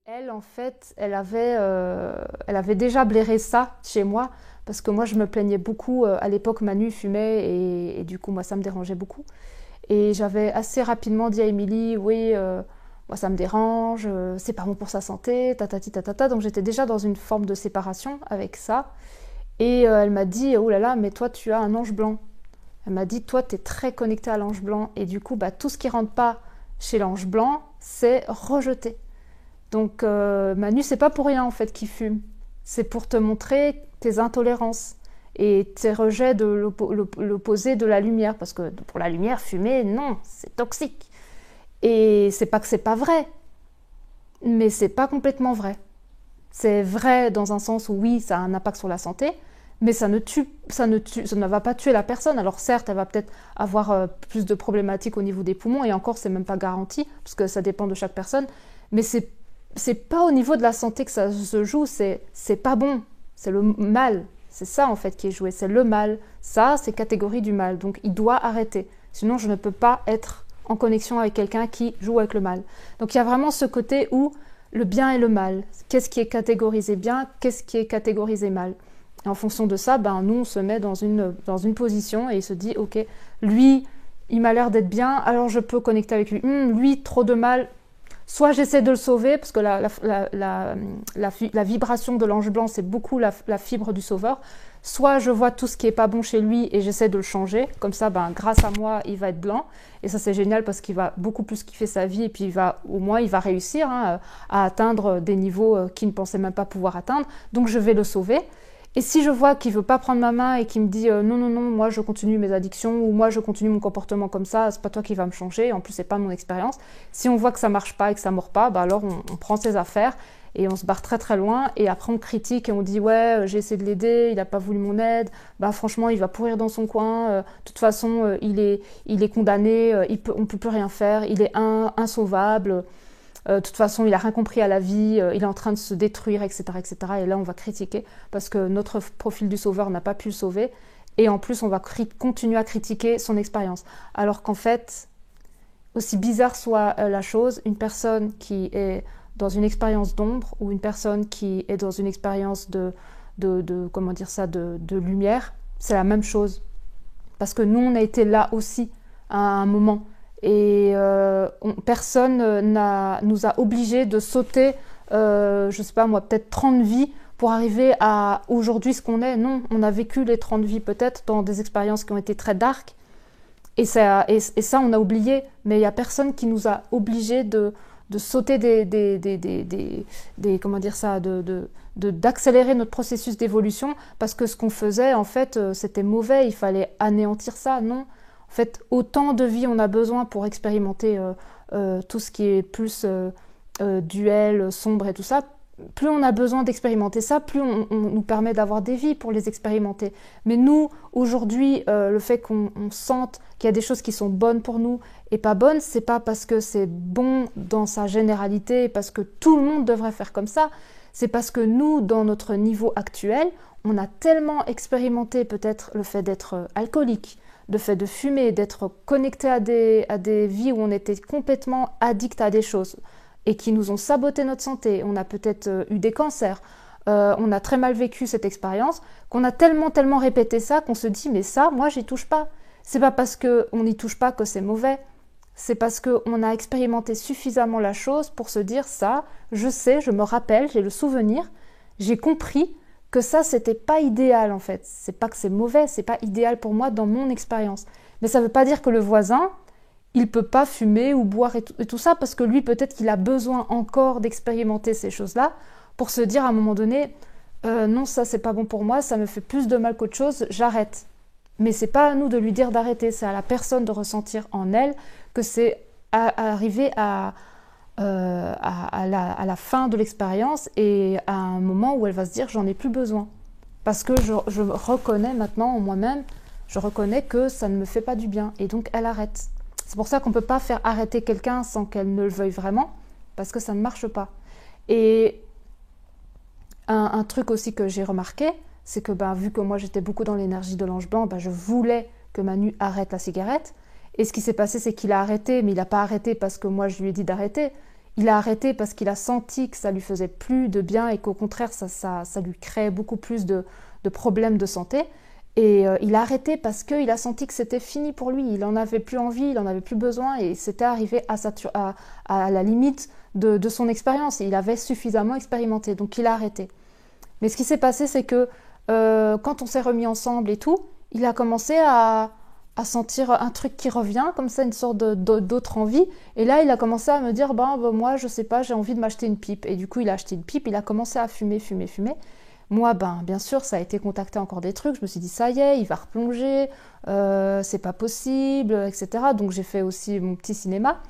Elle, en fait, elle avait déjà blairé ça chez moi, parce que moi, je me plaignais beaucoup. À l'époque, Manu fumait, et du coup, moi, ça me dérangeait beaucoup. Et j'avais assez rapidement dit à Émilie, oui, moi, ça me dérange, c'est pas bon pour sa santé, tatati tatata. Donc, j'étais déjà dans une forme de séparation avec ça. Et elle m'a dit, oh là là, mais toi, tu as un ange blanc. Elle m'a dit, toi, tu es très connecté à l'ange blanc. Et du coup, bah, tout ce qui rentre pas chez l'ange blanc, c'est rejeté. Donc Manu, c'est pas pour rien en fait qu'il fume. C'est pour te montrer tes intolérances et tes rejets de l'opposé de la lumière. Parce que pour la lumière, fumer, non, c'est toxique. Et c'est pas que c'est pas vrai, mais c'est pas complètement vrai. C'est vrai dans un sens où oui, ça a un impact sur la santé, mais ça ne va pas tuer la personne. Alors certes, elle va peut-être avoir plus de problématiques au niveau des poumons, et encore, c'est même pas garanti, parce que ça dépend de chaque personne, mais c'est pas au niveau de la santé que ça se joue, c'est pas bon, c'est le mal. C'est ça en fait qui est joué, c'est le mal. Ça, c'est catégorie du mal, donc il doit arrêter. Sinon, je ne peux pas être en connexion avec quelqu'un qui joue avec le mal. Donc il y a vraiment ce côté où le bien et le mal. Qu'est-ce qui est catégorisé bien, qu'est-ce qui est catégorisé mal. Et en fonction de ça, ben, nous, on se met dans une position et il se dit, ok, lui, il m'a l'air d'être bien, alors je peux connecter avec lui. Lui, trop de mal. Soit j'essaie de le sauver, parce que la vibration de l'ange blanc, c'est beaucoup la fibre du sauveur. Soit je vois tout ce qui est pas bon chez lui et j'essaie de le changer. Comme ça, ben, grâce à moi, il va être blanc. Et ça, c'est génial parce qu'il va beaucoup plus kiffer sa vie et puis au moins, il va réussir à atteindre des niveaux qu'il ne pensait même pas pouvoir atteindre. Donc, je vais le sauver. Et si je vois qu'il veut pas prendre ma main et qu'il me dit non, non, non, moi je continue mes addictions ou moi je continue mon comportement comme ça, c'est pas toi qui va me changer, en plus c'est pas mon expérience. Si on voit que ça marche pas et que ça mord pas, bah alors on prend ses affaires et on se barre très très loin et après on critique et on dit ouais, j'ai essayé de l'aider, il a pas voulu mon aide, bah franchement il va pourrir dans son coin, de toute façon il est condamné, on peut plus rien faire, il est insauvable. De toute façon, il n'a rien compris à la vie, il est en train de se détruire, etc., etc. Et là, on va critiquer parce que notre profil du sauveur n'a pas pu le sauver. Et en plus, on va continuer à critiquer son expérience. Alors qu'en fait, aussi bizarre soit la chose, une personne qui est dans une expérience d'ombre ou une personne qui est dans une expérience comment dire ça, de lumière, c'est la même chose. Parce que nous, on a été là aussi à un moment. Et personne nous a obligés de sauter, je sais pas moi, peut-être 30 vies pour arriver à aujourd'hui ce qu'on est. Non, on a vécu les 30 vies peut-être dans des expériences qui ont été très dark. Et ça, on a oublié. Mais il n'y a personne qui nous a obligés de sauter comment dire ça, d'accélérer notre processus d'évolution parce que ce qu'on faisait, en fait, c'était mauvais. Il fallait anéantir ça. Non. En fait, autant de vie on a besoin pour expérimenter tout ce qui est plus duel, sombre et tout ça. Plus on a besoin d'expérimenter ça, plus on nous permet d'avoir des vies pour les expérimenter. Mais nous, aujourd'hui, le fait qu'on sente qu'il y a des choses qui sont bonnes pour nous et pas bonnes, c'est pas parce que c'est bon dans sa généralité, parce que tout le monde devrait faire comme ça. C'est parce que nous, dans notre niveau actuel, on a tellement expérimenté peut-être le fait d'être alcoolique, le fait de fumer, d'être connecté à des vies où on était complètement addict à des choses et qui nous ont saboté notre santé. On a peut-être eu des cancers, on a très mal vécu cette expérience, qu'on a tellement répété ça qu'on se dit mais ça, moi j'y touche pas. C'est pas parce qu'on n'y touche pas que c'est mauvais, c'est parce qu'on a expérimenté suffisamment la chose pour se dire ça, je sais, je me rappelle, j'ai le souvenir, j'ai compris que ça, c'était pas idéal en fait. C'est pas que c'est mauvais, c'est pas idéal pour moi dans mon expérience. Mais ça veut pas dire que le voisin, il peut pas fumer ou boire et tout ça, parce que lui, peut-être qu'il a besoin encore d'expérimenter ces choses-là pour se dire à un moment donné, non, ça c'est pas bon pour moi, ça me fait plus de mal qu'autre chose, j'arrête. Mais c'est pas à nous de lui dire d'arrêter, c'est à la personne de ressentir en elle que c'est arrivé à la fin de l'expérience et à un moment où elle va se dire j'en ai plus besoin. Parce que je reconnais maintenant en moi-même, je reconnais que ça ne me fait pas du bien et donc elle arrête. C'est pour ça qu'on ne peut pas faire arrêter quelqu'un sans qu'elle ne le veuille vraiment, parce que ça ne marche pas. Et un truc aussi que j'ai remarqué, c'est que vu que moi j'étais beaucoup dans l'énergie de l'ange blanc, je voulais que Manu arrête la cigarette. Et ce qui s'est passé, c'est qu'il a arrêté, mais il n'a pas arrêté parce que moi je lui ai dit d'arrêter. il a arrêté parce qu'il a senti que ça lui faisait plus de bien et qu'au contraire, ça lui créait beaucoup plus de problèmes de santé. Et il a arrêté parce qu'il a senti que c'était fini pour lui. Il n'en avait plus envie, il n'en avait plus besoin et c'était arrivé à la limite de son expérience. Il avait suffisamment expérimenté, donc il a arrêté. Mais ce qui s'est passé, c'est que quand on s'est remis ensemble et tout, il a commencé à sentir un truc qui revient, comme ça, une sorte d'autre envie. Et là, il a commencé à me dire, moi, je sais pas, j'ai envie de m'acheter une pipe. Et du coup, il a acheté une pipe, il a commencé à fumer. Moi, bien sûr, ça a été contacté encore des trucs. Je me suis dit, ça y est, il va replonger, c'est pas possible, etc. Donc, j'ai fait aussi mon petit cinéma.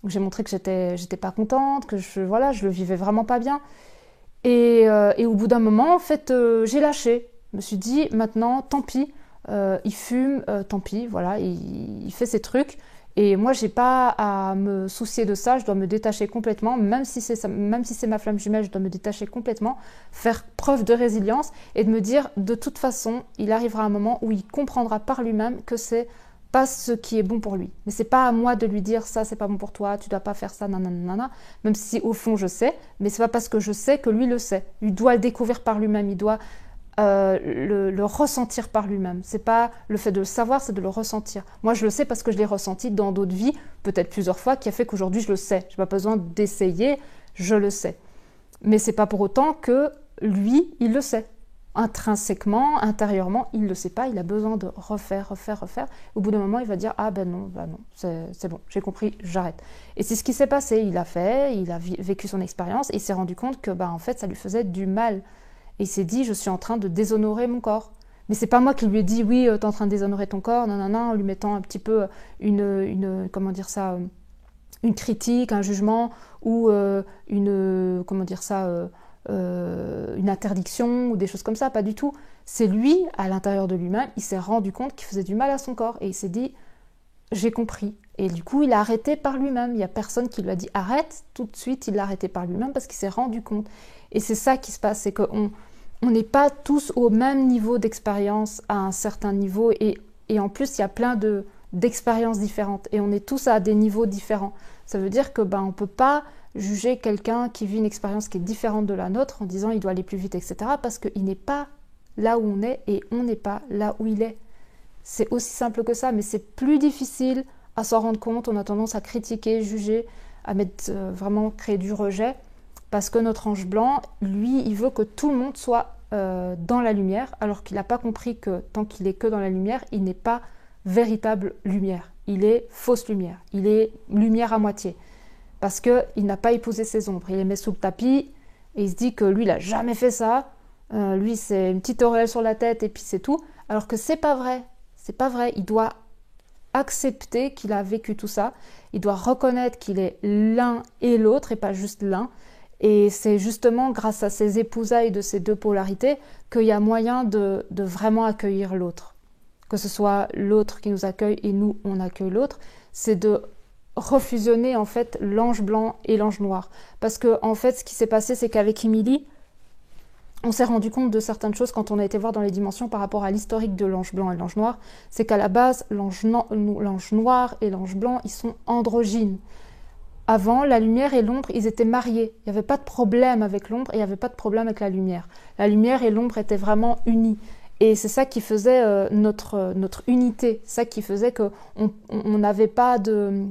J'ai montré que j'étais pas contente, que je le vivais vraiment pas bien. Et au bout d'un moment, en fait, j'ai lâché. Je me suis dit, maintenant, tant pis, il fume, tant pis, voilà, il fait ses trucs. Et moi, j'ai pas à me soucier de ça, je dois me détacher complètement, même si c'est ma flamme jumelle, je dois me détacher complètement, faire preuve de résilience et de me dire, de toute façon, il arrivera un moment où il comprendra par lui-même que c'est pas ce qui est bon pour lui. Mais c'est pas à moi de lui dire, ça c'est pas bon pour toi, tu dois pas faire ça, nanana, même si au fond je sais, mais c'est pas parce que je sais que lui le sait. Il doit le découvrir par lui-même, il doit le ressentir par lui-même. C'est pas le fait de le savoir, c'est de le ressentir. Moi, je le sais parce que je l'ai ressenti dans d'autres vies, peut-être plusieurs fois, qui a fait qu'aujourd'hui, je le sais. Je n'ai pas besoin d'essayer, je le sais. Mais c'est pas pour autant que lui, il le sait. Intrinsèquement, intérieurement, il le sait pas. Il a besoin de refaire. Au bout d'un moment, il va dire, ah non, c'est bon, j'ai compris, j'arrête. Et c'est ce qui s'est passé. Il a vécu son expérience et il s'est rendu compte que, en fait, ça lui faisait du mal. Et il s'est dit, je suis en train de déshonorer mon corps. Mais c'est pas moi qui lui ai dit, oui, t'es en train de déshonorer ton corps, en lui mettant un petit peu comment dire ça, une critique, un jugement, ou une interdiction, ou des choses comme ça, pas du tout. C'est lui, à l'intérieur de lui-même, il s'est rendu compte qu'il faisait du mal à son corps. Et il s'est dit, j'ai compris. Et du coup, il a arrêté par lui-même. Il n'y a personne qui lui a dit, arrête, tout de suite, il l'a arrêté par lui-même parce qu'il s'est rendu compte. Et c'est ça qui se passe, c'est qu'on n'est pas tous au même niveau d'expérience, à un certain niveau, et en plus, il y a plein d'expériences différentes, et on est tous à des niveaux différents. Ça veut dire que on ne peut pas juger quelqu'un qui vit une expérience qui est différente de la nôtre en disant il doit aller plus vite, etc., parce qu'il n'est pas là où on est, et on n'est pas là où il est. C'est aussi simple que ça, mais c'est plus difficile à s'en rendre compte. On a tendance à critiquer, juger, à vraiment créer du rejet, parce que notre ange blanc, lui, il veut que tout le monde soit dans la lumière, alors qu'il n'a pas compris que tant qu'il est que dans la lumière, il n'est pas véritable lumière. Il est fausse lumière. Il est lumière à moitié. Parce qu'il n'a pas épousé ses ombres. Il les met sous le tapis et il se dit que lui, il n'a jamais fait ça. Lui, c'est une petite auréole sur la tête et puis c'est tout. Alors que c'est pas vrai. C'est pas vrai. Il doit accepter qu'il a vécu tout ça. Il doit reconnaître qu'il est l'un et l'autre et pas juste l'un. Et c'est justement grâce à ces épousailles de ces deux polarités qu'il y a moyen de vraiment accueillir l'autre. Que ce soit l'autre qui nous accueille et nous, on accueille l'autre. C'est de refusionner en fait l'ange blanc et l'ange noir. Parce que en fait, ce qui s'est passé, c'est qu'avec Émilie, on s'est rendu compte de certaines choses quand on a été voir dans les dimensions par rapport à l'historique de l'ange blanc et l'ange noir. C'est qu'à la base, l'ange noir et l'ange blanc, ils sont androgynes. Avant, la lumière et l'ombre, ils étaient mariés. Il n'y avait pas de problème avec l'ombre et il n'y avait pas de problème avec la lumière. La lumière et l'ombre étaient vraiment unis. Et c'est ça qui faisait notre unité. C'est ça qui faisait qu'on n'avait pas de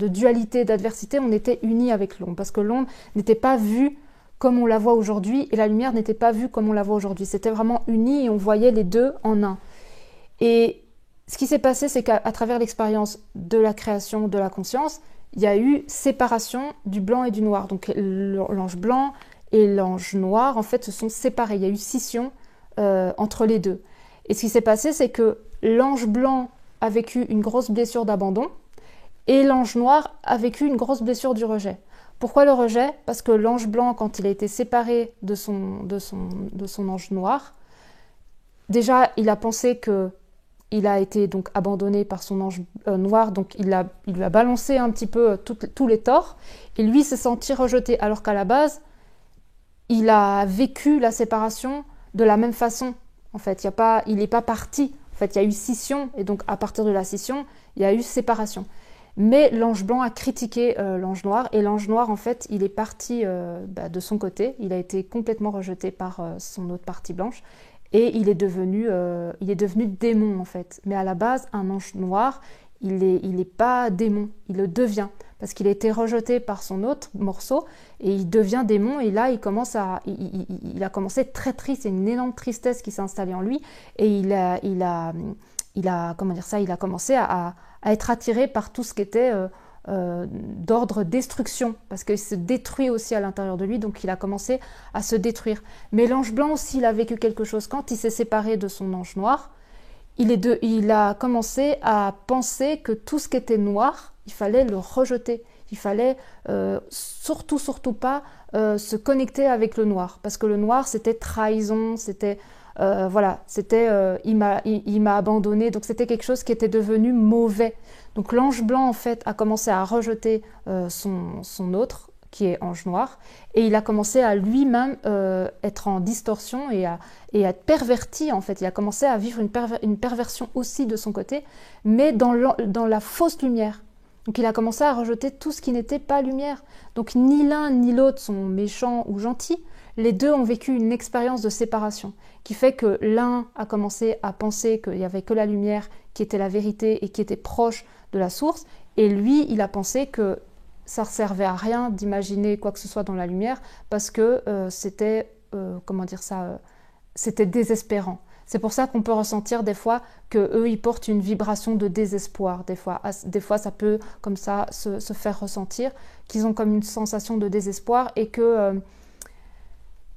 dualité, d'adversité. On était unis avec l'ombre. Parce que l'ombre n'était pas vue comme on la voit aujourd'hui et la lumière n'était pas vue comme on la voit aujourd'hui. C'était vraiment uni et on voyait les deux en un. Et ce qui s'est passé, c'est qu'à travers l'expérience de la création de la conscience, il y a eu séparation du blanc et du noir. Donc l'ange blanc et l'ange noir, en fait, se sont séparés. Il y a eu scission entre les deux. Et ce qui s'est passé, c'est que l'ange blanc a vécu une grosse blessure d'abandon et l'ange noir a vécu une grosse blessure du rejet. Pourquoi le rejet ? Parce que l'ange blanc, quand il a été séparé de son ange noir, déjà, il a pensé que il a été donc abandonné par son ange noir, donc il lui a balancé un petit peu tous les torts, et lui s'est senti rejeté, alors qu'à la base, il a vécu la séparation de la même façon. En fait, il n'est pas parti. En fait, il y a eu scission, et donc à partir de la scission, il y a eu séparation. Mais l'ange blanc a critiqué l'ange noir, et l'ange noir, en fait, il est parti de son côté, il a été complètement rejeté par son autre partie blanche, et il est devenu démon, en fait. Mais à la base, un ange noir, il est pas démon, il le devient, parce qu'il a été rejeté par son autre morceau, et il devient démon, et là, il a commencé très triste, il y a une énorme tristesse qui s'est installée en lui, et comment dire ça, il a commencé à être attiré par tout ce qui était d'ordre destruction, parce qu'il se détruit aussi à l'intérieur de lui, donc il a commencé à se détruire. Mais l'ange blanc aussi, il a vécu quelque chose. Quand il s'est séparé de son ange noir, il a commencé à penser que tout ce qui était noir, il fallait le rejeter. Il fallait surtout pas se connecter avec le noir, parce que le noir, c'était trahison, c'était il m'a abandonné, donc c'était quelque chose qui était devenu mauvais. Donc l'ange blanc, en fait, a commencé à rejeter son autre, qui est ange noir, et il a commencé à lui-même être en distorsion et à être perverti, en fait. Il a commencé à vivre une perversion aussi de son côté, mais dans la fausse lumière. Donc il a commencé à rejeter tout ce qui n'était pas lumière. Donc ni l'un ni l'autre sont méchants ou gentils. Les deux ont vécu une expérience de séparation qui fait que l'un a commencé à penser qu'il n'y avait que la lumière qui était la vérité et qui était proche de la source, et lui, il a pensé que ça ne servait à rien d'imaginer quoi que ce soit dans la lumière parce que c'était, c'était désespérant. C'est pour ça qu'on peut ressentir des fois qu'eux, ils portent une vibration de désespoir. Des fois ça peut comme ça se faire ressentir, qu'ils ont comme une sensation de désespoir et que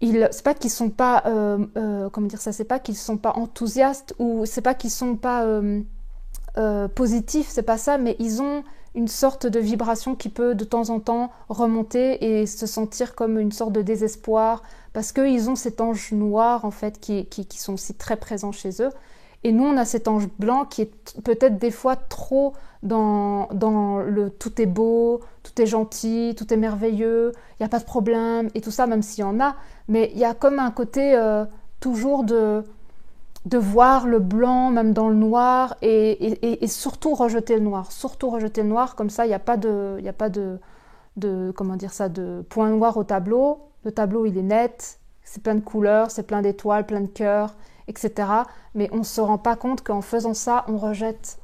c'est pas qu'ils sont pas c'est pas qu'ils sont pas enthousiastes ou c'est pas qu'ils sont pas positifs, c'est pas ça, mais ils ont une sorte de vibration qui peut de temps en temps remonter et se sentir comme une sorte de désespoir parce qu'ils ont cet ange noir en fait qui sont aussi très présents chez eux. Et nous, on a cet ange blanc qui est peut-être des fois trop dans le tout est beau, tout est gentil, tout est merveilleux, il n'y a pas de problème et tout ça, même s'il y en a. Mais il y a comme un côté toujours de voir le blanc, même dans le noir, et surtout rejeter le noir. Surtout rejeter le noir, comme ça, il n'y a pas de point noir au tableau. Le tableau, il est net, c'est plein de couleurs, c'est plein d'étoiles, plein de cœurs, etc. Mais on ne se rend pas compte qu'en faisant ça, on rejette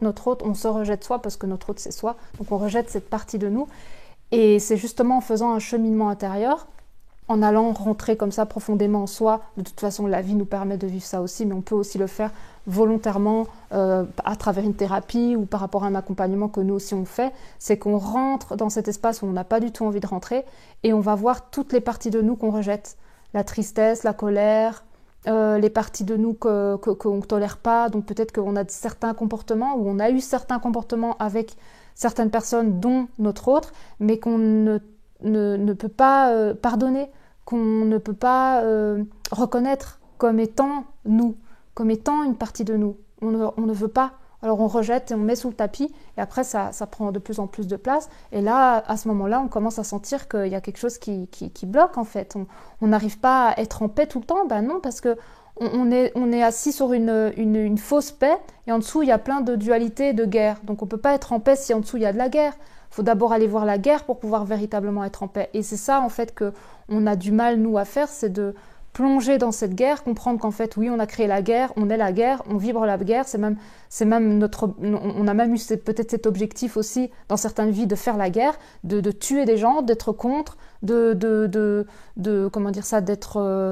notre autre, on se rejette soi, parce que notre autre, c'est soi. Donc on rejette cette partie de nous. Et c'est justement en faisant un cheminement intérieur, en allant rentrer comme ça profondément en soi. De toute façon, la vie nous permet de vivre ça aussi, mais on peut aussi le faire volontairement à travers une thérapie ou par rapport à un accompagnement que nous aussi on fait. C'est qu'on rentre dans cet espace où on n'a pas du tout envie de rentrer et on va voir toutes les parties de nous qu'on rejette. La tristesse, la colère, les parties de nous qu'on ne tolère pas. Donc peut-être qu'on a certains comportements ou on a eu certains comportements avec certaines personnes, dont notre autre, mais qu'on ne peut pas pardonner, qu'on ne peut pas reconnaître comme étant nous, comme étant une partie de nous. On ne veut pas. Alors on rejette et on met sous le tapis et après ça prend de plus en plus de place. Et là, à ce moment-là, on commence à sentir qu'il y a quelque chose qui bloque en fait. On n'arrive pas à être en paix tout le temps. Ben non, parce que on est assis sur une fausse paix et en dessous, il y a plein de dualités et de guerres. Donc on ne peut pas être en paix si en dessous, il y a de la guerre. Il faut d'abord aller voir la guerre pour pouvoir véritablement être en paix. Et c'est ça, en fait, qu'on a du mal, nous, à faire, c'est de plonger dans cette guerre, comprendre qu'en fait, oui, on a créé la guerre, on est la guerre, on vibre la guerre, on a même eu peut-être cet objectif aussi, dans certaines vies, de faire la guerre, de tuer des gens, d'être contre, d'être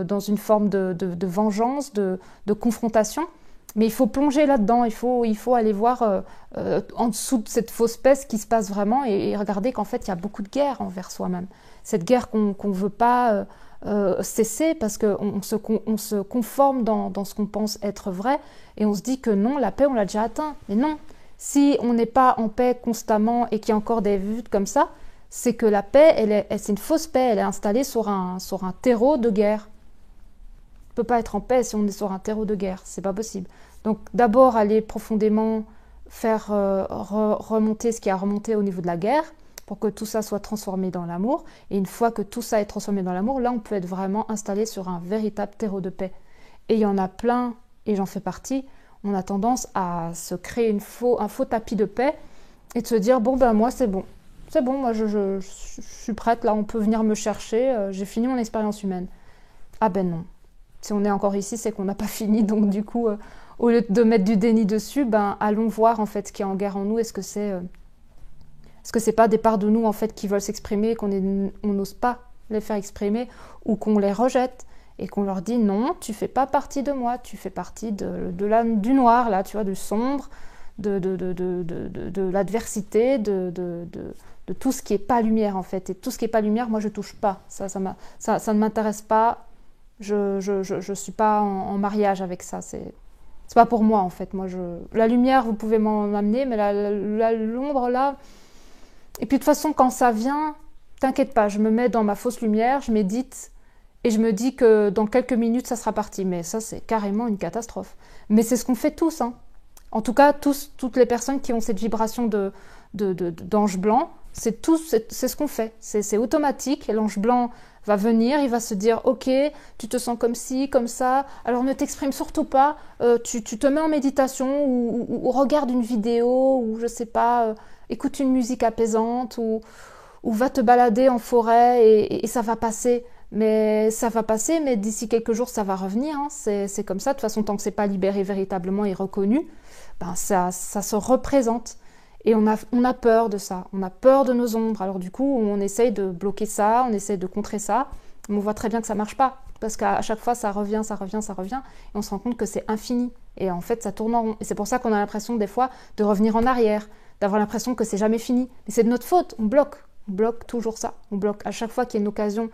dans une forme de vengeance, de confrontation. Mais il faut plonger là-dedans, il faut aller voir en dessous de cette fausse paix ce qui se passe vraiment et regarder qu'en fait il y a beaucoup de guerre envers soi-même. Cette guerre qu'on ne veut pas cesser parce qu'on se conforme dans ce qu'on pense être vrai et on se dit que non, la paix on l'a déjà atteint. Mais non, si on n'est pas en paix constamment et qu'il y a encore des vues comme ça, c'est que la paix, c'est une fausse paix, elle est installée sur un terreau de guerre. On ne peut pas être en paix si on est sur un terreau de guerre, c'est pas possible. Donc d'abord aller profondément faire remonter ce qui a remonté au niveau de la guerre pour que tout ça soit transformé dans l'amour. Et une fois que tout ça est transformé dans l'amour, là on peut être vraiment installé sur un véritable terreau de paix. Et il y en a plein, et j'en fais partie, on a tendance à se créer un faux tapis de paix et de se dire, bon ben moi c'est bon. C'est bon, moi je suis prête, là on peut venir me chercher, j'ai fini mon expérience humaine. Ah ben non. Si on est encore ici, c'est qu'on n'a pas fini, donc du coup, au lieu de mettre du déni dessus, ben allons voir en fait ce qui est en guerre en nous. Est-ce que c'est pas des parts de nous en fait qui veulent s'exprimer, on n'ose pas les faire exprimer, ou qu'on les rejette et qu'on leur dit non, tu fais pas partie de moi, tu fais partie du noir là, tu vois, du sombre, de l'adversité, de tout ce qui est pas lumière en fait. Et tout ce qui est pas lumière, moi je touche pas. Ça ne m'intéresse pas. Je suis pas en mariage avec ça. C'est pas pour moi en fait. La lumière, vous pouvez m'en amener, mais l'ombre là. Et puis de toute façon, quand ça vient, t'inquiète pas, je me mets dans ma fausse lumière, je médite et je me dis que dans quelques minutes, ça sera parti. Mais ça, c'est carrément une catastrophe. Mais c'est ce qu'on fait tous, hein. En tout cas, toutes les personnes qui ont cette vibration d'ange blanc, c'est ce qu'on fait. C'est automatique. L'ange blanc va venir, il va se dire, ok, tu te sens comme ci, comme ça, alors ne t'exprime surtout pas, tu te mets en méditation ou regarde une vidéo ou je sais pas, écoute une musique apaisante ou va te balader en forêt et ça va passer. Mais ça va passer, mais d'ici quelques jours, ça va revenir, hein. C'est comme ça. De toute façon, tant que c'est pas libéré véritablement et reconnu, ben ça se représente. Et on a peur de ça. On a peur de nos ombres. Alors du coup, on essaye de bloquer ça, on essaye de contrer ça. Mais on voit très bien que ça marche pas. Parce qu'à chaque fois, ça revient, ça revient, ça revient. Et on se rend compte que c'est infini. Et en fait, ça tourne en rond. Et c'est pour ça qu'on a l'impression, des fois, de revenir en arrière. D'avoir l'impression que c'est jamais fini. Mais c'est de notre faute. On bloque. On bloque toujours ça. On bloque à chaque fois qu'il y a une occasion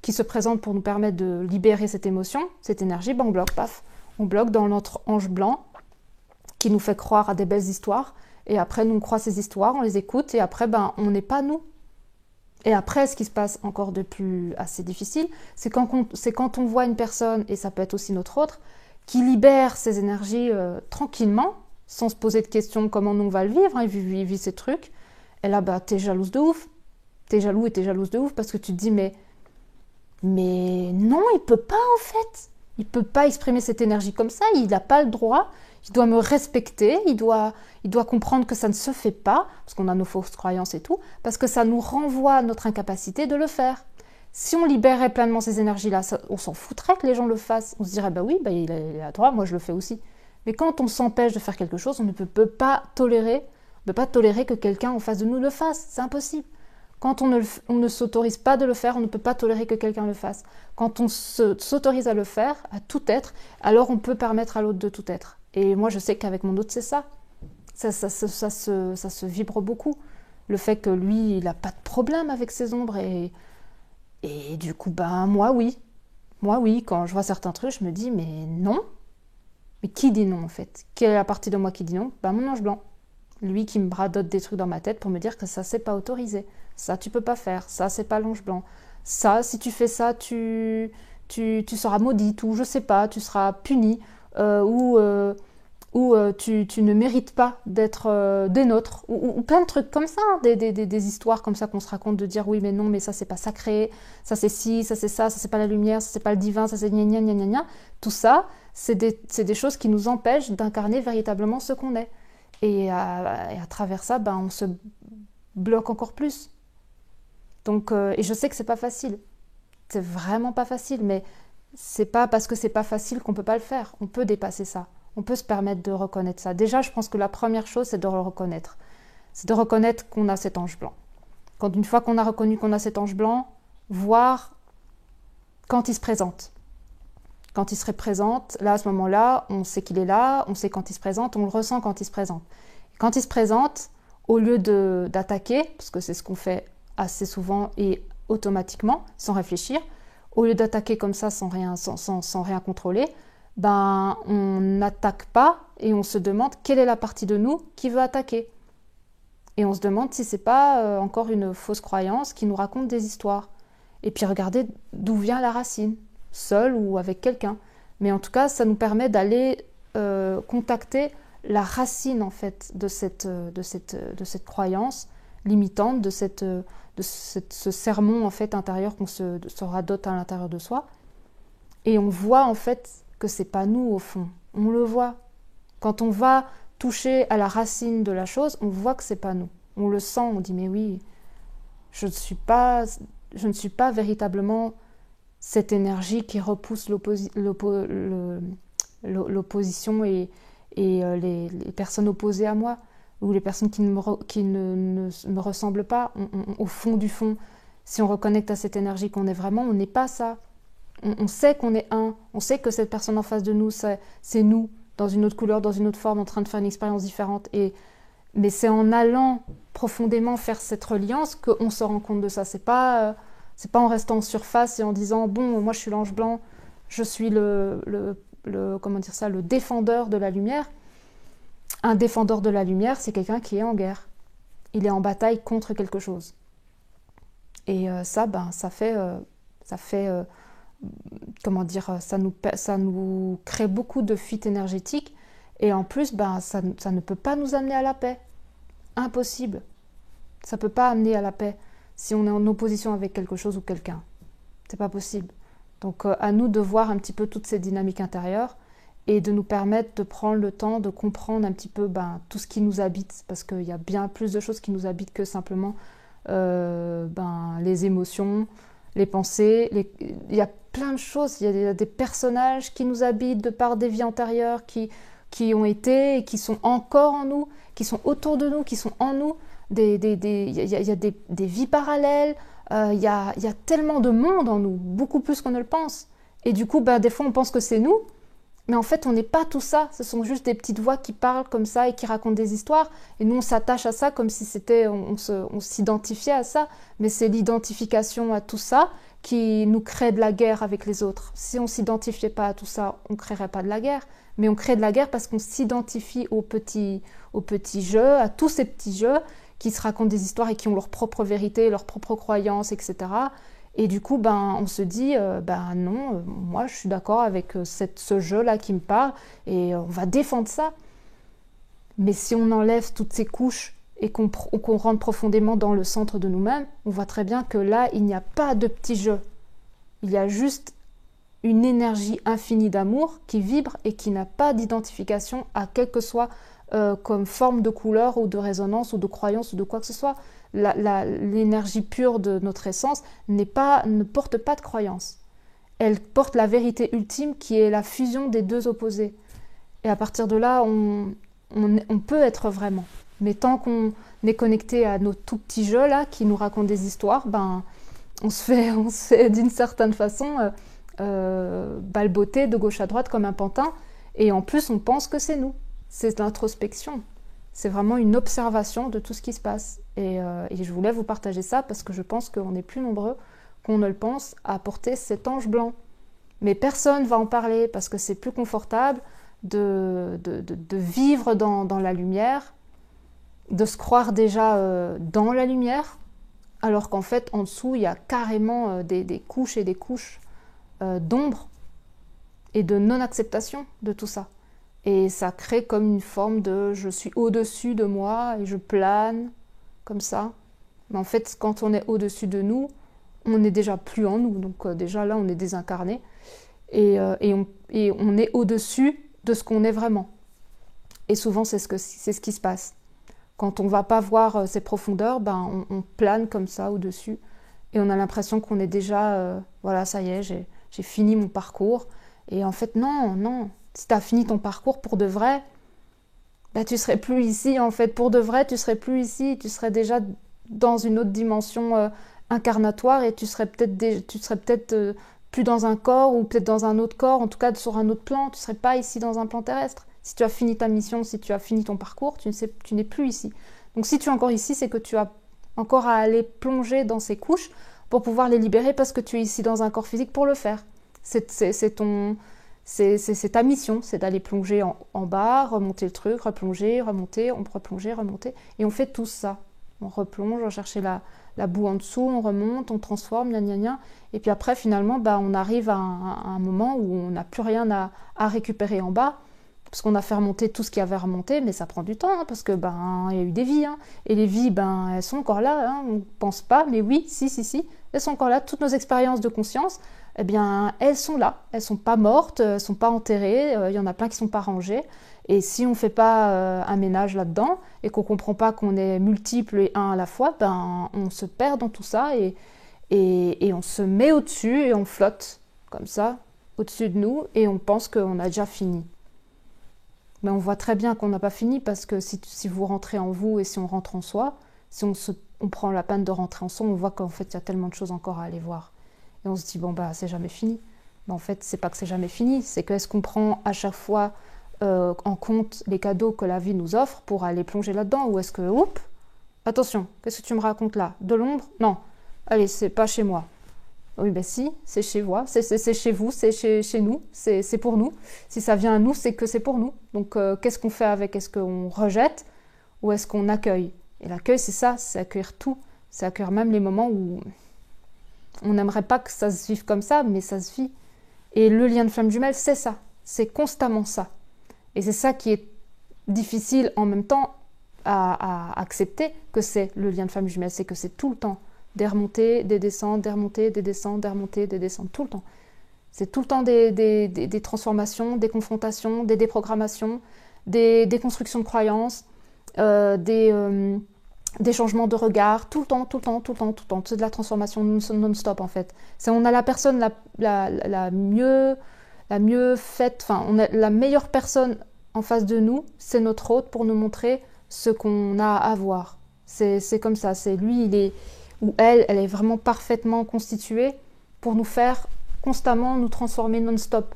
qui se présente pour nous permettre de libérer cette émotion, cette énergie, ben on bloque, paf. On bloque dans notre ange blanc qui nous fait croire à des belles histoires. Et après, nous, on croit ces histoires, on les écoute, et après, ben, on n'est pas nous. Et après, ce qui se passe encore de plus assez difficile, c'est quand on voit une personne, et ça peut être aussi notre autre, qui libère ses énergies tranquillement, sans se poser de questions comment nous on va le vivre, hein, il vit ces trucs, et là, bah, t'es jalouse de ouf. T'es jaloux et t'es jalouse de ouf parce que tu te dis, mais non, il peut pas en fait. Il peut pas exprimer cette énergie comme ça, il n'a pas le droit. Il doit me respecter, il doit comprendre que ça ne se fait pas, parce qu'on a nos fausses croyances et tout, parce que ça nous renvoie à notre incapacité de le faire. Si on libérait pleinement ces énergies-là, on s'en foutrait que les gens le fassent. On se dirait, bah oui, bah il a droit, moi je le fais aussi. Mais quand on s'empêche de faire quelque chose, on ne peut pas tolérer que quelqu'un en face de nous le fasse. C'est impossible. Quand on ne s'autorise pas de le faire, on ne peut pas tolérer que quelqu'un le fasse. Quand on s'autorise à le faire, à tout être, alors on peut permettre à l'autre de tout être. Et moi, je sais qu'avec mon autre, c'est ça. Ça se vibre beaucoup. Le fait que lui, il n'a pas de problème avec ses ombres. Et du coup, ben, moi, oui. Moi, oui. Quand je vois certains trucs, je me dis, mais non. Mais qui dit non, en fait? Quelle est la partie de moi qui dit non? Ben, mon ange blanc. Lui qui me bradote des trucs dans ma tête pour me dire que ça, c'est pas autorisé. Ça, tu peux pas faire. Ça, c'est pas l'ange blanc. Ça, si tu fais ça, tu seras maudite, ou je sais pas, tu seras punie, ou tu ne mérites pas d'être des nôtres, ou plein de trucs comme ça, hein, des histoires comme ça qu'on se raconte, de dire oui, mais non, mais ça, c'est pas sacré, ça, c'est ci, ça, c'est pas la lumière, ça, c'est pas le divin, ça, c'est gna gna gna gna gna. Tout ça, c'est des choses qui nous empêchent d'incarner véritablement ce qu'on est. Et à travers ça, ben, on se bloque encore plus. Donc, et je sais que c'est pas facile. C'est vraiment pas facile, mais c'est pas parce que c'est pas facile qu'on peut pas le faire. On peut dépasser ça. On peut se permettre de reconnaître ça. Déjà, je pense que la première chose, c'est de le reconnaître. C'est de reconnaître qu'on a cet ange blanc. Une fois qu'on a reconnu qu'on a cet ange blanc, voir quand il se présente. Quand il se présente, là, à ce moment-là, on sait qu'il est là, on sait quand il se présente, on le ressent quand il se présente. Quand il se présente, au lieu d'attaquer, parce que c'est ce qu'on fait assez souvent et automatiquement, sans réfléchir, au lieu d'attaquer comme ça sans rien contrôler, ben, on n'attaque pas et on se demande quelle est la partie de nous qui veut attaquer. Et on se demande si c'est pas encore une fausse croyance qui nous raconte des histoires. Et puis regardez d'où vient la racine, seul ou avec quelqu'un. Mais en tout cas, ça nous permet d'aller contacter la racine en fait de cette croyance limitante, de ce sermon en fait intérieur qu'on se radote à l'intérieur de soi. Et on voit en fait que c'est pas nous au fond. On le voit. Quand on va toucher à la racine de la chose, on voit que c'est pas nous. On le sent, on dit mais oui, je ne suis pas véritablement cette énergie qui repousse l'opposition et les personnes opposées à moi, ou les personnes qui ne me ressemblent pas. Au fond du fond, si on reconnecte à cette énergie qu'on est vraiment, on n'est pas ça. On sait qu'on est un, on sait que cette personne en face de nous, c'est nous, dans une autre couleur, dans une autre forme, en train de faire une expérience différente. Mais c'est en allant profondément faire cette reliance qu'on se rend compte de ça. C'est pas en restant en surface et en disant bon, moi je suis l'ange blanc, je suis comment dire ça, le défendeur de la lumière. Un défendeur de la lumière, c'est quelqu'un qui est en guerre. Il est en bataille contre quelque chose. Et ça fait comment dire, ça nous crée beaucoup de fuites énergétiques. Et en plus, ça ne peut pas nous amener à la paix. Impossible. Ça ne peut pas amener à la paix si on est en opposition avec quelque chose ou quelqu'un. C'est pas possible. Donc à nous de voir un petit peu toutes ces dynamiques intérieures et de nous permettre de prendre le temps de comprendre un petit peu tout ce qui nous habite, parce qu'il y a bien plus de choses qui nous habitent que simplement les émotions, les pensées. Il y a plein de choses, il y a des personnages qui nous habitent de par des vies antérieures qui ont été et qui sont encore en nous, qui sont autour de nous, qui sont en nous. Il y a des vies parallèles, il y a tellement de monde en nous, beaucoup plus qu'on ne le pense. Et du coup, des fois, on pense que c'est nous, mais en fait, on n'est pas tout ça. Ce sont juste des petites voix qui parlent comme ça et qui racontent des histoires. Et nous, on s'attache à ça comme si on s'identifiait à ça. Mais c'est l'identification à tout ça qui nous crée de la guerre avec les autres. Si on ne s'identifiait pas à tout ça, on ne créerait pas de la guerre. Mais on crée de la guerre parce qu'on s'identifie aux petits jeux, à tous ces petits jeux qui se racontent des histoires et qui ont leur propre vérité, leurs propres croyances, etc. Et du coup, on se dit, non, moi je suis d'accord avec ce jeu-là qui me parle et on va défendre ça. Mais si on enlève toutes ces couches et qu'on rentre profondément dans le centre de nous-mêmes, on voit très bien que là, il n'y a pas de petit jeu. Il y a juste une énergie infinie d'amour qui vibre et qui n'a pas d'identification à quelle que soit comme forme de couleur ou de résonance ou de croyance ou de quoi que ce soit. L'énergie pure de notre essence ne porte pas de croyance. Elle porte la vérité ultime qui est la fusion des deux opposés. Et à partir de là, on peut être vraiment. Mais tant qu'on est connecté à nos tout petits jeux là, qui nous racontent des histoires, on se fait d'une certaine façon balboter de gauche à droite comme un pantin. Et en plus, on pense que c'est nous. C'est l'introspection. C'est vraiment une observation de tout ce qui se passe. Et je voulais vous partager ça parce que je pense qu'on est plus nombreux qu'on ne le pense à porter cet ange blanc. Mais personne ne va en parler parce que c'est plus confortable de vivre dans la lumière, de se croire déjà dans la lumière, alors qu'en fait, en dessous, il y a carrément des couches et des couches d'ombre et de non-acceptation de tout ça. Et ça crée comme une forme de « je suis au-dessus de moi et je plane » comme ça. Mais en fait, quand on est au-dessus de nous, on n'est déjà plus en nous. Donc déjà là, on est désincarné. Et on est au-dessus de ce qu'on est vraiment. Et souvent, c'est ce qui se passe. Quand on ne va pas voir ces profondeurs, on plane comme ça au-dessus. Et on a l'impression qu'on est déjà, voilà, ça y est, j'ai fini mon parcours. Et en fait, non. Si tu as fini ton parcours pour de vrai, tu serais plus ici. En fait, pour de vrai, tu serais plus ici. Tu serais déjà dans une autre dimension incarnatoire et tu serais peut-être plus dans un corps ou peut-être dans un autre corps, en tout cas sur un autre plan. Tu ne serais pas ici dans un plan terrestre. Si tu as fini ta mission, si tu as fini ton parcours, tu n'es plus ici. Donc si tu es encore ici, c'est que tu as encore à aller plonger dans ces couches pour pouvoir les libérer parce que tu es ici dans un corps physique pour le faire. C'est ta mission, c'est d'aller plonger en bas, remonter le truc, replonger, remonter, replonger, remonter. Et on fait tout ça. On replonge, on cherche la boue en dessous, on remonte, on transforme, gna gna gna. Et puis après, finalement, on arrive à un moment où on n'a plus rien à récupérer en bas, parce qu'on a fait remonter tout ce qu'il y avait à remonter, mais ça prend du temps, parce que il y a eu des vies. Et les vies, elles sont encore là, on ne pense pas, mais oui, si, elles sont encore là. Toutes nos expériences de conscience, eh bien, elles sont là. Elles sont pas mortes, elles sont pas enterrées. Il y en a plein qui sont pas rangées. Et si on fait pas un ménage là-dedans et qu'on comprend pas qu'on est multiples et un à la fois, ben, on se perd dans tout ça et on se met au-dessus et on flotte comme ça au-dessus de nous et on pense qu'on a déjà fini. Mais on voit très bien qu'on n'a pas fini parce que si vous rentrez en vous et si on rentre en soi, si on prend la peine de rentrer en soi, on voit qu'en fait il y a tellement de choses encore à aller voir. Et on se dit bon bah c'est jamais fini. Mais en fait c'est pas que c'est jamais fini, c'est que est-ce qu'on prend à chaque fois en compte les cadeaux que la vie nous offre pour aller plonger là-dedans ou est-ce que oups, attention, qu'est-ce que tu me racontes là? De l'ombre? Non, allez c'est pas chez moi. Oui, ben si, c'est chez vous, c'est chez vous, c'est chez nous, c'est pour nous. Si ça vient à nous, c'est que c'est pour nous. Donc, qu'est-ce qu'on fait avec? Est-ce qu'on rejette ou est-ce qu'on accueille? Et l'accueil, c'est ça, c'est accueillir tout. C'est accueillir même les moments où on n'aimerait pas que ça se vive comme ça, mais ça se vit. Et le lien de flamme jumelle, c'est ça. C'est constamment ça. Et c'est ça qui est difficile en même temps à accepter que c'est le lien de flamme jumelle, c'est que c'est tout le temps. Des remontées, des descentes, des remontées, des descentes, des remontées, des descentes, tout le temps. C'est tout le temps des transformations, des confrontations, des déprogrammations, des constructions de croyances, des changements de regard, tout le temps, tout le temps, tout le temps, tout le temps. C'est de la transformation non-stop en fait. On a la personne la mieux faite, enfin, on a la meilleure personne en face de nous, c'est notre hôte pour nous montrer ce qu'on a à voir. C'est comme ça, c'est lui, il est... où elle est vraiment parfaitement constituée pour nous faire constamment nous transformer non-stop,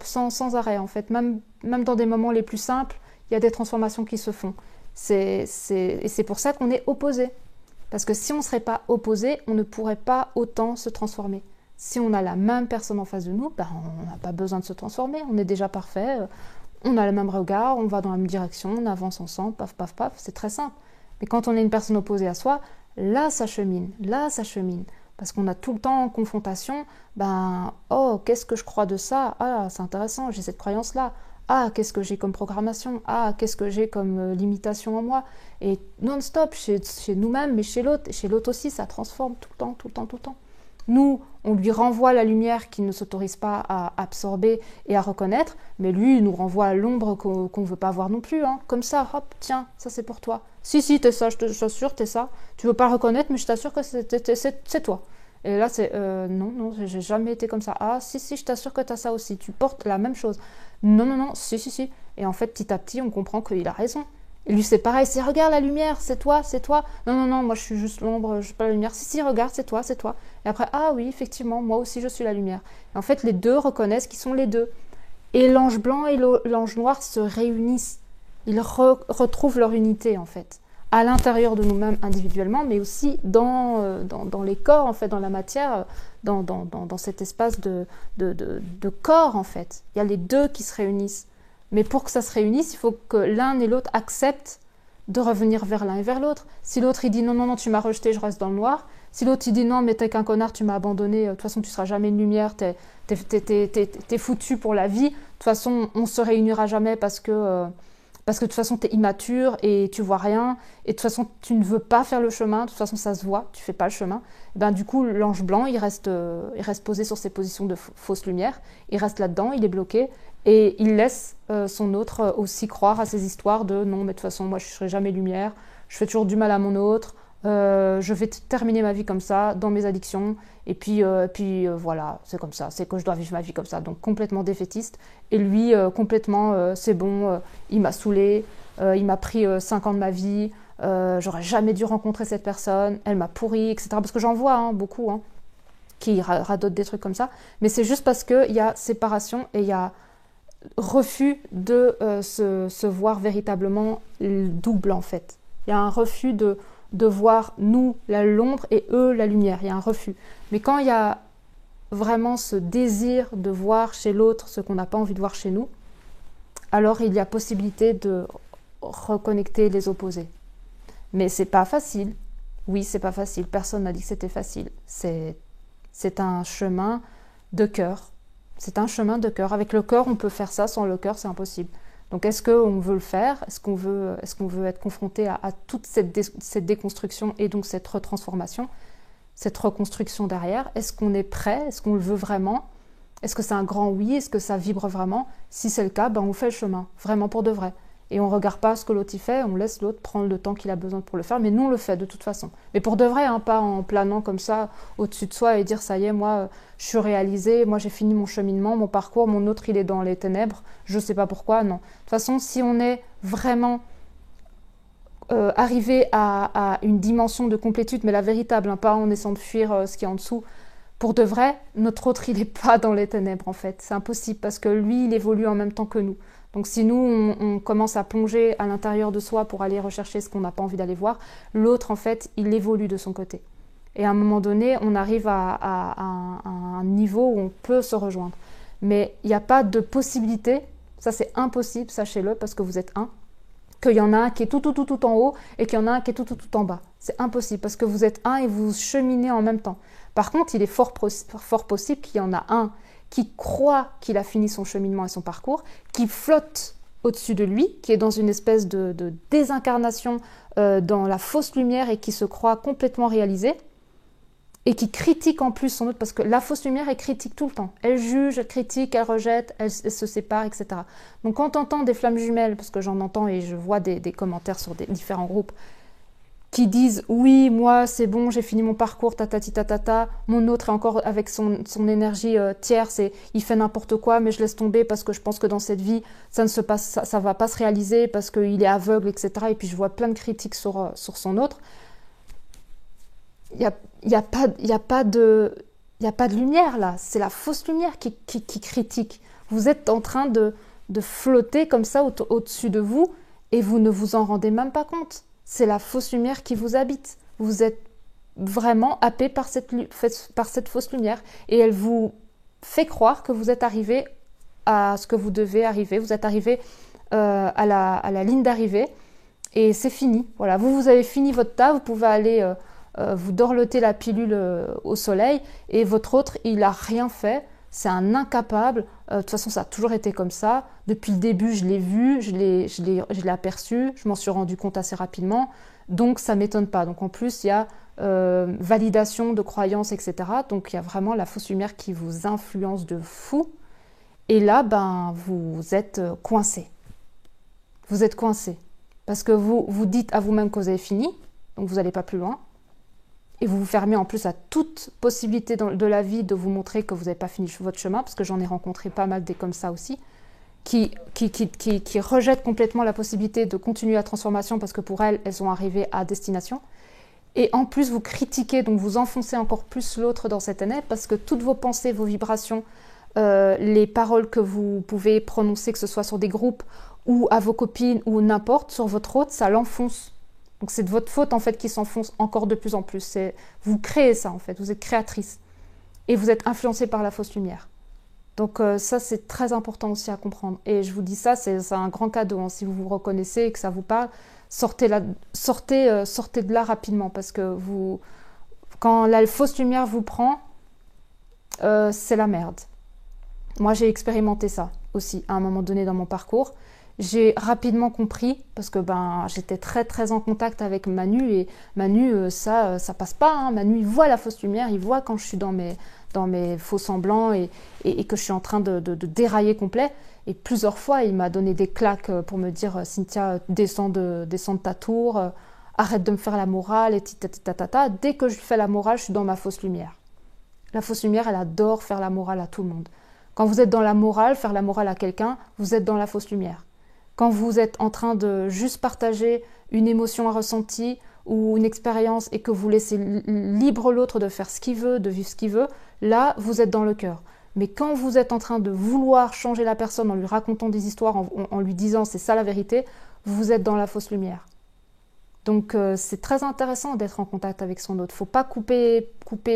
sans arrêt en fait. Même dans des moments les plus simples, il y a des transformations qui se font. Et c'est pour ça qu'on est opposés. Parce que si on ne serait pas opposés, on ne pourrait pas autant se transformer. Si on a la même personne en face de nous, ben on n'a pas besoin de se transformer, on est déjà parfait, on a le même regard, on va dans la même direction, on avance ensemble, paf, paf, paf, c'est très simple. Mais quand on est une personne opposée à soi, là ça chemine. Parce qu'on a tout le temps en confrontation, ben, oh, qu'est-ce que je crois de ça? Ah, c'est intéressant, j'ai cette croyance-là. Ah, qu'est-ce que j'ai comme programmation? Ah, qu'est-ce que j'ai comme limitation en moi? Et non-stop, chez nous-mêmes, mais chez l'autre. Et chez l'autre aussi, ça transforme tout le temps, tout le temps, tout le temps. Nous, on lui renvoie la lumière qu'il ne s'autorise pas à absorber et à reconnaître, mais lui, il nous renvoie l'ombre qu'on ne veut pas voir non plus. Hein. Comme ça, hop, tiens, ça c'est pour toi. Si, t'es ça, je t'assure, t'es ça. Tu veux pas le reconnaître, mais je t'assure que c'est toi. Et là, c'est non, j'ai jamais été comme ça. Ah, si, je t'assure que t'as ça aussi. Tu portes la même chose. Non, si. Et en fait, petit à petit, on comprend qu'il a raison. Et lui, c'est pareil, c'est regarde la lumière, c'est toi. Non, moi je suis juste l'ombre, je suis pas la lumière. Si, regarde, c'est toi. Et après, ah oui, effectivement, moi aussi je suis la lumière. Et en fait, les deux reconnaissent qu'ils sont les deux. Et l'ange blanc et l'ange noir se réunissent. Ils retrouvent leur unité, en fait. À l'intérieur de nous-mêmes individuellement, mais aussi dans les corps, en fait, dans la matière, dans cet espace de corps, en fait. Il y a les deux qui se réunissent. Mais pour que ça se réunisse, il faut que l'un et l'autre acceptent de revenir vers l'un et vers l'autre. Si l'autre il dit non, tu m'as rejeté, je reste dans le noir. Si l'autre il dit non, mais t'es qu'un connard, tu m'as abandonné, de toute façon tu seras jamais une lumière, t'es foutu pour la vie. De toute façon, on se réunira jamais parce que de toute façon t'es immature et tu vois rien. Et de toute façon, tu ne veux pas faire le chemin. De toute façon, ça se voit, tu fais pas le chemin. Et ben du coup, l'ange blanc, il reste posé sur ses positions de fausse lumière. Il reste là-dedans, il est bloqué. Et il laisse son autre aussi croire à ces histoires de non, mais de toute façon, moi je ne serai jamais lumière, je fais toujours du mal à mon autre, je vais terminer ma vie comme ça, dans mes addictions, et puis voilà, c'est comme ça, c'est que je dois vivre ma vie comme ça. Donc complètement défaitiste. Et lui, complètement, c'est bon, il m'a saoulé, il m'a pris 5 ans de ma vie, j'aurais jamais dû rencontrer cette personne, elle m'a pourri, etc. Parce que j'en vois beaucoup qui radotent des trucs comme ça, mais c'est juste parce qu'il y a séparation et il y a refus de se voir véritablement double en fait. Il y a un refus de voir nous l'ombre et eux la lumière, il y a un refus. Mais quand il y a vraiment ce désir de voir chez l'autre ce qu'on n'a pas envie de voir chez nous, alors il y a possibilité de reconnecter les opposés. Mais c'est pas facile. Oui, c'est pas facile. Personne n'a dit que c'était facile. C'est un chemin de cœur. C'est un chemin de cœur. Avec le cœur, on peut faire ça. Sans le cœur, c'est impossible. Donc, est-ce qu'on veut le faire? Est-ce qu'on veut être confronté à toute cette déconstruction et donc cette retransformation? cette reconstruction derrière? Est-ce qu'on est prêt? Est-ce qu'on le veut vraiment? Est-ce que c'est un grand oui? Est-ce que ça vibre vraiment? Si c'est le cas, ben on fait le chemin, vraiment pour de vrai. Et on ne regarde pas ce que l'autre y fait, on laisse l'autre prendre le temps qu'il a besoin pour le faire, mais nous on le fait de toute façon. Mais pour de vrai, hein, pas en planant comme ça au-dessus de soi et dire ça y est, moi je suis réalisée, moi j'ai fini mon cheminement, mon parcours, mon autre il est dans les ténèbres, je ne sais pas pourquoi, non. De toute façon, si on est vraiment arrivé à une dimension de complétude, mais la véritable, hein, pas en essayant de fuir ce qui est en dessous, pour de vrai, notre autre, il n'est pas dans les ténèbres, en fait. C'est impossible, parce que lui, il évolue en même temps que nous. Donc si nous, on commence à plonger à l'intérieur de soi pour aller rechercher ce qu'on n'a pas envie d'aller voir, l'autre, en fait, il évolue de son côté. Et à un moment donné, on arrive à un niveau où on peut se rejoindre. Mais il n'y a pas de possibilité, ça c'est impossible, sachez-le, parce que vous êtes un, qu'il y en a un qui est tout en haut et qu'il y en a un qui est tout en bas. C'est impossible, parce que vous êtes un et vous cheminez en même temps. Par contre, il est fort possible qu'il y en a un qui croit qu'il a fini son cheminement et son parcours, qui flotte au-dessus de lui, qui est dans une espèce de désincarnation dans la fausse lumière et qui se croit complètement réalisé, et qui critique en plus son autre, parce que la fausse lumière, elle critique tout le temps. Elle juge, elle critique, elle rejette, elle se sépare, etc. Donc quand on entend des flammes jumelles, parce que j'en entends et je vois des commentaires sur des différents groupes, qui disent oui, moi c'est bon, j'ai fini mon parcours, tatati tatata, mon autre est encore avec son énergie tierce et il fait n'importe quoi, mais je laisse tomber parce que je pense que dans cette vie ça ne va pas se réaliser parce qu'il est aveugle, etc. Et puis je vois plein de critiques sur son autre. Il y a pas de lumière là, c'est la fausse lumière qui critique. Vous êtes en train de flotter comme ça au-dessus de vous et vous ne vous en rendez même pas compte. C'est la fausse lumière qui vous habite. Vous êtes vraiment happé par cette fausse lumière. Et elle vous fait croire que vous êtes arrivé à ce que vous devez arriver. Vous êtes arrivé à la ligne d'arrivée. Et c'est fini. Voilà, vous avez fini votre tas. Vous pouvez aller vous dorloter la pilule au soleil. Et votre autre, il n'a rien fait. C'est un incapable. De toute façon, ça a toujours été comme ça. Depuis le début, je l'ai vu, je l'ai aperçu, je m'en suis rendu compte assez rapidement. Donc, ça ne m'étonne pas. Donc, en plus, il y a validation de croyances, etc. Donc, il y a vraiment la fausse lumière qui vous influence de fou. Et là, ben, vous êtes coincé. Vous êtes coincé. Parce que vous dites à vous-même que vous avez fini, donc vous n'allez pas plus loin. Et vous vous fermez en plus à toute possibilité de la vie de vous montrer que vous n'avez pas fini votre chemin, parce que j'en ai rencontré pas mal des comme ça aussi, qui rejettent complètement la possibilité de continuer la transformation parce que pour elles sont arrivées à destination. Et en plus, vous critiquez, donc vous enfoncez encore plus l'autre dans cette ténèbre parce que toutes vos pensées, vos vibrations, les paroles que vous pouvez prononcer, que ce soit sur des groupes ou à vos copines ou n'importe, sur votre autre, ça l'enfonce. Donc c'est de votre faute en fait qui s'enfonce encore de plus en plus. Vous créez ça en fait, vous êtes créatrice. Et vous êtes influencé par la fausse lumière. Donc ça c'est très important aussi à comprendre. Et je vous dis ça, c'est un grand cadeau. Hein. Si vous vous reconnaissez et que ça vous parle, sortez de là rapidement. Parce que quand la fausse lumière vous prend, c'est la merde. Moi j'ai expérimenté ça aussi à un moment donné dans mon parcours. J'ai rapidement compris, parce que j'étais très très en contact avec Manu, et Manu, ça passe pas, hein. Manu, il voit la fausse lumière, il voit quand je suis dans mes faux semblants et que je suis en train de dérailler complet. Et plusieurs fois, il m'a donné des claques pour me dire « Cynthia, descends de ta tour, arrête de me faire la morale, et tata. » Dès que je fais la morale, je suis dans ma fausse lumière. La fausse lumière, elle adore faire la morale à tout le monde. Quand vous êtes dans la morale, faire la morale à quelqu'un, vous êtes dans la fausse lumière. Quand vous êtes en train de juste partager une émotion, un ressenti ou une expérience et que vous laissez libre l'autre de faire ce qu'il veut, de vivre ce qu'il veut, là, vous êtes dans le cœur. Mais quand vous êtes en train de vouloir changer la personne en lui racontant des histoires, en lui disant c'est ça la vérité, vous êtes dans la fausse lumière. Donc c'est très intéressant d'être en contact avec son autre. Il ne faut pas couper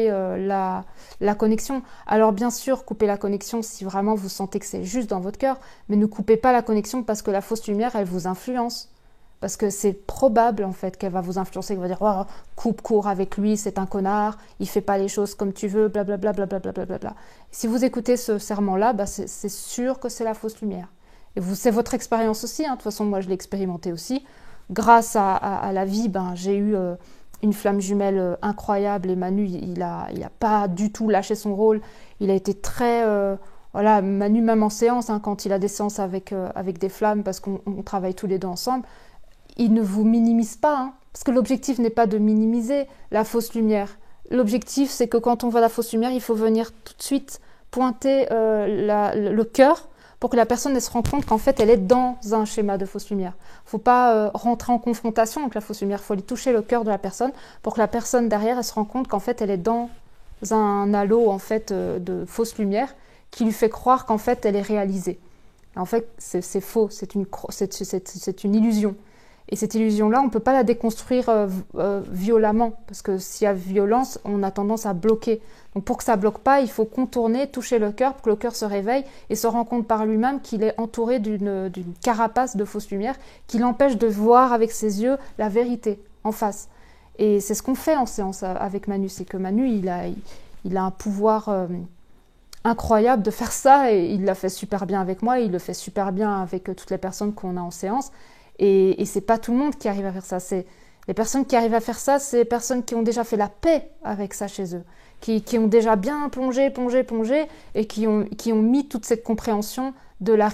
la connexion. Alors bien sûr, coupez la connexion si vraiment vous sentez que c'est juste dans votre cœur, mais ne coupez pas la connexion parce que la fausse lumière, elle vous influence. Parce que c'est probable en fait qu'elle va vous influencer, qu'elle va dire oh, coupe court avec lui, c'est un connard, il fait pas les choses comme tu veux, blablabla. Blablabla. Si vous écoutez ce serment-là, c'est sûr que c'est la fausse lumière. Et c'est votre expérience aussi, hein. De toute façon, moi je l'ai expérimenté aussi. Grâce à la vie, j'ai eu une flamme jumelle incroyable et Manu, il a pas du tout lâché son rôle. Il a été très... voilà, Manu, même en séance, hein, quand il a des séances avec des flammes, parce qu'on travaille tous les deux ensemble, il ne vous minimise pas, hein, parce que l'objectif n'est pas de minimiser la fausse lumière. L'objectif, c'est que quand on voit la fausse lumière, il faut venir tout de suite pointer le cœur pour que la personne elle se rende compte qu'en fait, elle est dans un schéma de fausse lumière. Il ne faut pas rentrer en confrontation avec la fausse lumière, il faut lui toucher le cœur de la personne pour que la personne derrière, elle se rende compte qu'en fait, elle est dans un halo en fait, de fausse lumière qui lui fait croire qu'en fait, elle est réalisée. En fait, c'est faux, c'est une illusion. Et cette illusion-là, on ne peut pas la déconstruire violemment, parce que s'il y a violence, on a tendance à bloquer. Donc pour que ça ne bloque pas, il faut contourner, toucher le cœur, pour que le cœur se réveille et se rende compte par lui-même qu'il est entouré d'une carapace de fausse lumière qui l'empêche de voir avec ses yeux la vérité en face. Et c'est ce qu'on fait en séance avec Manu, c'est que Manu, il a un pouvoir incroyable de faire ça, et il l'a fait super bien avec moi, il le fait super bien avec toutes les personnes qu'on a en séance. Et c'est pas tout le monde qui arrive à faire ça. Les personnes qui arrivent à faire ça, c'est les personnes qui ont déjà fait la paix avec ça chez eux, qui ont déjà bien plongé, et qui ont mis toute cette compréhension de la